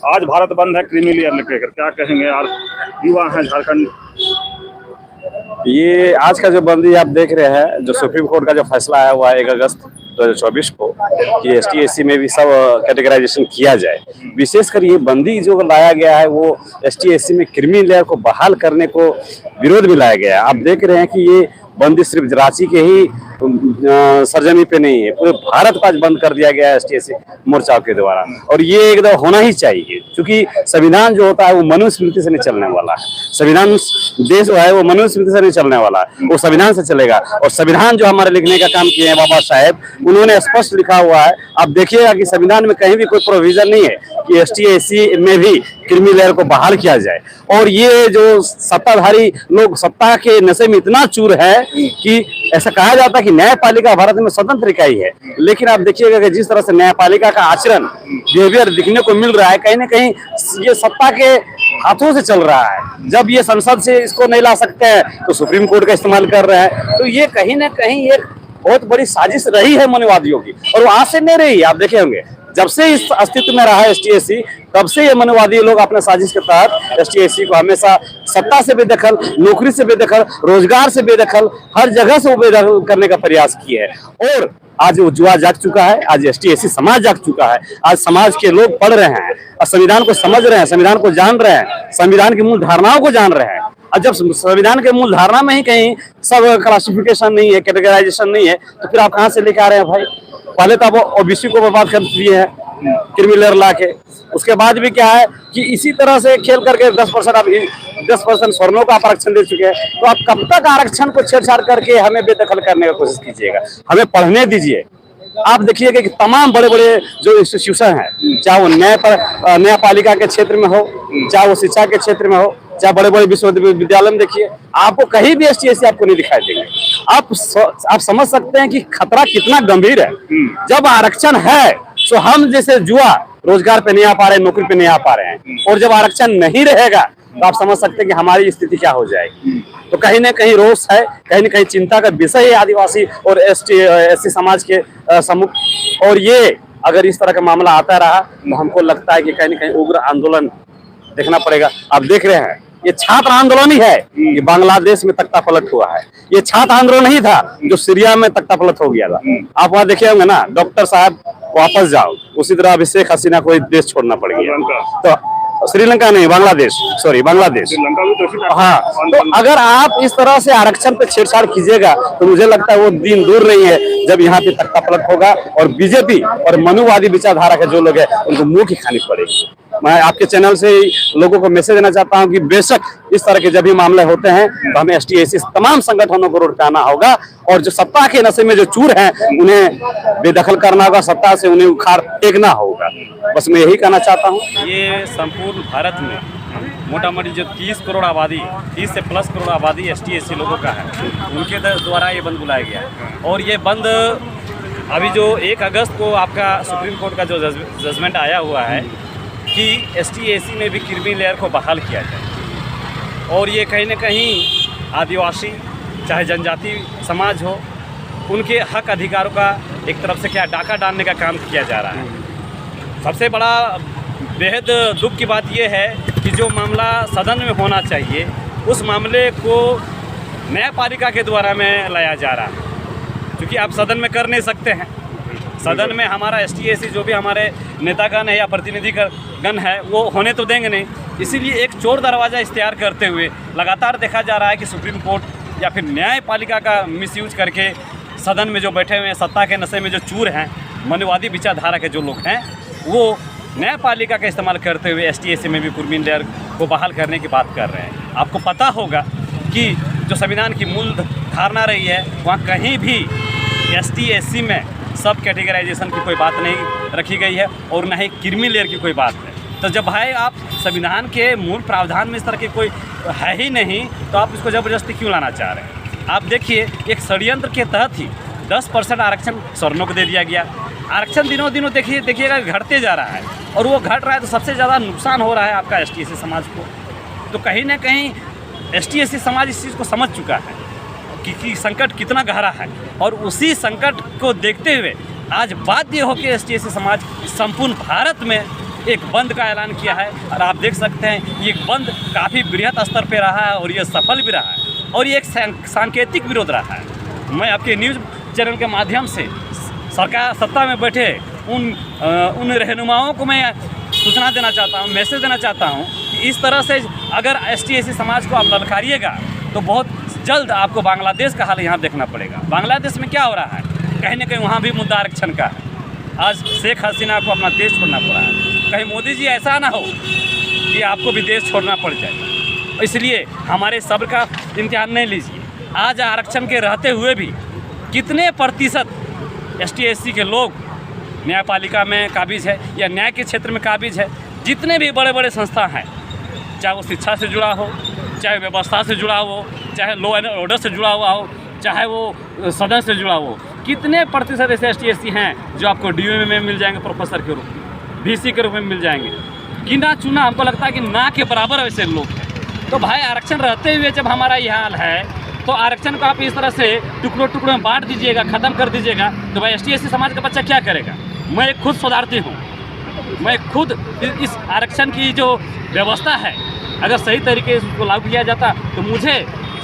आज भारत बंद है क्रीमी लेयर लेकर, क्या कहेंगे यार? युवा हैं झारखंड। ये आज का जो बंदी आप देख रहे हैं, जो सुप्रीम कोर्ट का जो फैसला आया हुआ है 1 अगस्त 2024 को, कि ST/SC में भी सब कैटेगराइजेशन किया जाए। विशेषकर ये बंदी जो लाया गया है वो ST/SC में क्रीमी लेयर को बहाल करने को विरोध में लाया गया है। आप देख रहे हैं कि ये बंदी सिर्फ रांची के ही सरजमी पे नहीं है, पूरे भारत को आज बंद कर दिया गया है ST/SC मोर्चा के द्वारा। और ये एकदम होना ही चाहिए, क्योंकि संविधान जो होता है वो मनुस्मृति से नहीं चलने वाला है। संविधान देश जो है वो मनुस्मृति से नहीं चलने वाला है, वो संविधान से चलेगा। और संविधान जो हमारे लिखने का काम किए हैं बाबा साहेब, उन्होंने स्पष्ट लिखा हुआ है। आप देखिएगा कि संविधान में कहीं भी कोई प्रोविजन नहीं है कि ST/SC में भी क्रीमी लेयर को बहाल किया जाए। और ये जो सत्ताधारी लोग सत्ता के नशे में इतना चूर है कि ऐसा कहा जाता है कि न्यायपालिका भारत में स्वतंत्र इकाई है, लेकिन आप देखिएगा कि जिस तरह से न्यायपालिका का आचरण बिहेवियर दिखने को मिल रहा है, कहीं ना कहीं ये सत्ता के हाथों से चल रहा है। जब ये संसद से इसको नहीं ला सकते हैं तो सुप्रीम कोर्ट का इस्तेमाल कर रहे हैं। तो ये कहीं ना कहीं एक बहुत बड़ी साजिश रही है मनुवादियों की, और वो आज से नहीं रही। आप देखे होंगे जब से इस अस्तित्व में रहा है ST/SC, तब से ये मनुवादी लोग अपने साजिश के तहत ST/SC को हमेशा सत्ता से बेदखल, नौकरी से बेदखल, रोजगार से बेदखल, हर जगह से वो बेदखल करने का प्रयास किए है। और आज वो जुआ जाग चुका है, आज ST/SC समाज जाग चुका है। आज समाज के लोग पढ़ रहे हैं और संविधान को समझ रहे हैं, संविधान को जान रहे हैं, संविधान की मूल धारणाओं को जान रहे हैं। और जब संविधान के मूल धारणा में ही कहीं सब क्लासिफिकेशन नहीं है, कैटेगराइजेशन नहीं है, तो फिर आप कहाँ से लेके आ रहे हैं भाई? पहले तो आप OBC को बर्बाद कर दिए हैं क्रीमी लेयर ला के, उसके बाद भी क्या है कि इसी तरह से खेल करके 10% सवर्णों का आप आरक्षण दे चुके हैं। तो आप कब तक आरक्षण को छेड़छाड़ करके हमें बेदखल करने की कोशिश कीजिएगा? हमें पढ़ने दीजिए। आप देखिएगा कि तमाम बड़े बड़े जो इंस्टीट्यूशन हैं, चाहे वो न्यायपालिका के क्षेत्र में हो, चाहे वो शिक्षा के क्षेत्र में हो, चाहे बड़े बड़े विश्वविद्यालय में देखिए, आपको कहीं भी ST/SC आपको नहीं दिखाई देंगे। आप समझ सकते हैं कि खतरा कितना गंभीर है। जब आरक्षण है तो हम जैसे जुआ रोजगार पे नहीं आ पा रहे, नौकरी पे नहीं आ पा रहे हैं, और जब आरक्षण नहीं रहेगा तो आप समझ सकते हैं कि हमारी स्थिति क्या हो जाएगी। तो कहीं ना कहीं रोष है, कहीं ना कहीं चिंता का विषय है आदिवासी और ST/SC समाज के सम्मुख। और ये अगर इस तरह का मामला आता रहा तो हमको लगता है कि कहीं ना कहीं उग्र आंदोलन देखना पड़ेगा। आप देख रहे हैं ये छात्र आंदोलन ही है, ये बांग्लादेश में तख्ता पलट हुआ है। ये छात्र आंदोलन नहीं था जो सीरिया में तख्ता पलट हो गया था। आप वहाँ देखे होंगे ना, डॉक्टर साहब वापस जाओ, उसी तरह अब शेख हसीना को देश छोड़ना पड़ गया। तो श्रीलंका नहीं, बांग्लादेश, सॉरी बांग्लादेश। हाँ, तो अगर आप इस तरह से आरक्षण पे छेड़छाड़ कीजिएगा तो मुझे लगता है वो दिन दूर नहीं है जब यहाँ पे तख्ता पलट होगा और बीजेपी और मनुवादी विचारधारा के जो लोग हैं उनको मुंह की खानी पड़ेगी। मैं आपके चैनल से लोगों को मैसेज देना चाहता हूं कि बेशक इस तरह के जब भी मामले होते हैं तो हमें ST/SC तमाम संगठनों को रोड पे आना होगा, और जो सत्ता के नशे में जो चूर हैं उन्हें बेदखल करना होगा, सत्ता से उन्हें उखाड़ फेंकना होगा। बस मैं यही कहना चाहता हूँ। ये संपूर्ण भारत में मोटा मोटी जो 30 करोड़ आबादी, 30 से प्लस करोड़ आबादी ST/SC लोगों का है, उनके द्वारा ये बंद बुलाया गया। और ये बंद अभी जो 1 अगस्त को आपका सुप्रीम कोर्ट का जो जजमेंट आया हुआ है कि ST/SC में भी क्रीमी लेयर को बहाल किया जाए। और ये कहीं ना कहीं आदिवासी चाहे जनजाति समाज हो, उनके हक अधिकारों का एक तरफ से क्या डाका डालने का काम किया जा रहा है। सबसे बड़ा बेहद दुख की बात यह है कि जो मामला सदन में होना चाहिए उस मामले को न्यायपालिका के द्वारा में लाया जा रहा है, क्योंकि आप सदन में कर नहीं सकते हैं। सदन में हमारा ST/SC जो भी हमारे नेतागण है या प्रतिनिधिगण है वो होने तो देंगे नहीं, इसीलिए एक चोर दरवाज़ा इख्तियार करते हुए लगातार देखा जा रहा है कि सुप्रीम कोर्ट या फिर न्यायपालिका का मिसयूज करके सदन में जो बैठे हुए हैं सत्ता के नशे में जो चूर हैं, मनुवादी विचारधारा के जो लोग हैं, वो न्यायपालिका का इस्तेमाल करते हुए ST/SC में भी क्रीमी लेयर को बहाल करने की बात कर रहे हैं। आपको पता होगा कि जो संविधान की मूल धारणा रही है वहाँ कहीं भी ST/SC में सब कैटेगराइजेशन की कोई बात नहीं रखी गई है और न ही क्रीमी लेयर की कोई बात है। तो जब भाई आप संविधान के मूल प्रावधान में इस तरह के कोई है ही नहीं तो आप इसको ज़बरदस्ती क्यों लाना चाह रहे हैं? आप देखिए एक षड्यंत्र के तहत ही 10% आरक्षण सवर्णों को दे दिया गया। आरक्षण दिनों दिनों देखिएगा घटते जा रहा है, और वो घट रहा है तो सबसे ज़्यादा नुकसान हो रहा है आपका ST/SC समाज को। तो कहीं ना कहीं ST/SC समाज इस चीज़ को समझ चुका है कि संकट कितना गहरा है, और उसी संकट को देखते हुए आज बाध्य हो कि ST/SC समाज संपूर्ण भारत में एक बंद का ऐलान किया है और आप देख सकते हैं ये बंद काफ़ी बृहत स्तर पे रहा है और ये सफल भी रहा है और ये एक सांकेतिक विरोध रहा है। मैं आपके न्यूज़ चैनल के माध्यम से सरकार सत्ता में बैठे उन रहनुमाओं को मैं सूचना देना चाहता हूँ, मैसेज देना चाहता हूँ कि इस तरह से अगर ST/SC समाज को आप ललकारिएगा तो बहुत जल्द आपको बांग्लादेश का हाल यहाँ देखना पड़ेगा। बांग्लादेश में क्या हो रहा है, कहीं ना कहीं वहाँ भी मुद्दा आरक्षण का है। आज शेख हसीना को अपना देश छोड़ना पड़ा है, कहीं मोदी जी ऐसा ना हो कि आपको भी देश छोड़ना पड़ जाए। इसलिए हमारे सब्र का इम्तिहान नहीं लीजिए। आज आरक्षण के रहते हुए भी कितने प्रतिशत ST/SC के लोग न्यायपालिका में काबिज है या न्याय के क्षेत्र में काबिज है। जितने भी बड़े बड़े संस्था हैं, चाहे वो शिक्षा से जुड़ा हो, चाहे व्यवस्था से जुड़ा हो, चाहे लॉ एंड ऑर्डर से जुड़ा हुआ हो, चाहे वो सदन से जुड़ा हो, कितने प्रतिशत ऐसे ST/SC हैं जो आपको DO में मिल जाएंगे, प्रोफेसर के रूप में, VC के रूप में मिल जाएंगे। गिना चुना हमको लगता है कि ना के बराबर वैसे लोग हैं। तो भाई आरक्षण रहते हुए जब हमारा ये हाल है तो आरक्षण को आप इस तरह से टुकड़ों टुकड़ों में बांट दीजिएगा, ख़त्म कर दीजिएगा, तो भाई ST/SC समाज का बच्चा क्या करेगा। मैं एक खुद शोधार्थी हूँ, मैं खुद इस आरक्षण की जो व्यवस्था है अगर सही तरीके से उसको लागू किया जाता तो मुझे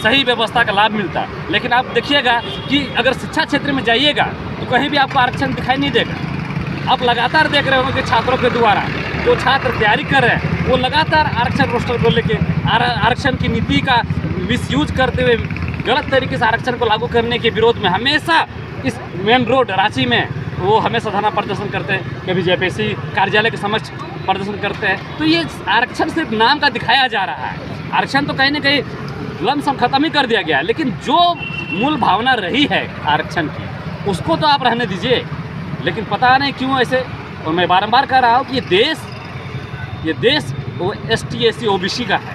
सही व्यवस्था का लाभ मिलता। लेकिन आप देखिएगा कि अगर शिक्षा क्षेत्र में जाइएगा तो कहीं भी आपको आरक्षण दिखाई नहीं देगा। आप लगातार देख रहे हो कि छात्रों के द्वारा जो छात्र तैयारी कर रहे हैं वो लगातार आरक्षण रोस्टर को लेके आरक्षण की नीति का मिसयूज करते हुए गलत तरीके से आरक्षण को लागू करने के विरोध में हमेशा इस मेन रोड रांची में वो हमेशा धरना प्रदर्शन करते हैं, कभी JPSC कार्यालय के समक्ष प्रदर्शन करते हैं। तो ये आरक्षण सिर्फ नाम का दिखाया जा रहा है। आरक्षण तो कहीं ना कहीं लमसम खत्म ही कर दिया गया है, लेकिन जो मूल भावना रही है आरक्षण की उसको तो आप रहने दीजिए। लेकिन पता नहीं क्यों ऐसे, और मैं बारंबार कह रहा हूँ कि ये देश वो ST/SC OBC का है।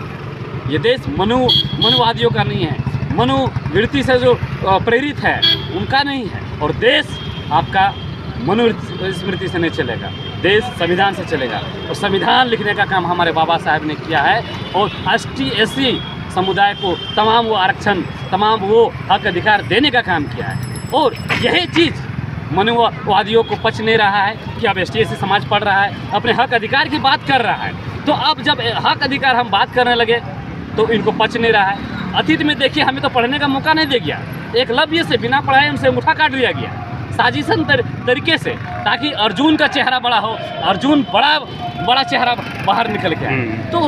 ये देश मनुवादियों का नहीं है, मनुवृत्ति से जो प्रेरित है उनका नहीं है। और देश आपका मनुस्मृति से नहीं चलेगा, देश संविधान से चलेगा। और संविधान लिखने का काम हमारे बाबा साहब ने किया है और ST/SC समुदाय को तमाम वो आरक्षण, तमाम वो हक अधिकार देने का काम किया है। और यही चीज़ मनुवादियों को पच नहीं रहा है कि अब ST/SC समाज पढ़ रहा है, अपने हक अधिकार की बात कर रहा है। तो अब जब हक अधिकार हम बात करने लगे तो इनको पच नहीं रहा है। अतीत में देखिए हमें तो पढ़ने का मौका नहीं दिया गया, एकलव्य से बिना पढ़ाए उनसे अंगूठा काट दिया गया साजिशन तरीके से, ताकि अर्जुन का चेहरा बड़ा हो, अर्जुन बड़ा चेहरा बाहर निकल के आए। तो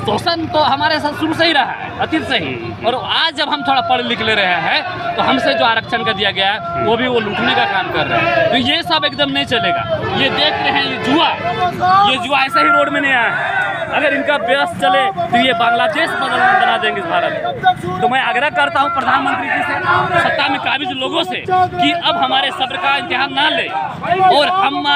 शोषण तो हमारे साथ शुरू से ही रहा है, अतीत से ही। और आज जब हम थोड़ा पढ़ लिख ले रहे हैं तो हमसे जो आरक्षण का दिया गया है वो भी वो लूटने का काम कर रहे हैं। तो ये सब एकदम नहीं चलेगा। ये देख रहे हैं ये जुआ ऐसे ही रोड में नहीं आया है। अगर इनका व्यस्त चले तो ये बांग्लादेश बना देंगे इस भारत में। तो मैं आग्रह करता हूँ प्रधानमंत्री जी से, सत्ता में काबिज लोगों से कि अब हमारे सब्र का इम्तिहान ना ले और हमारे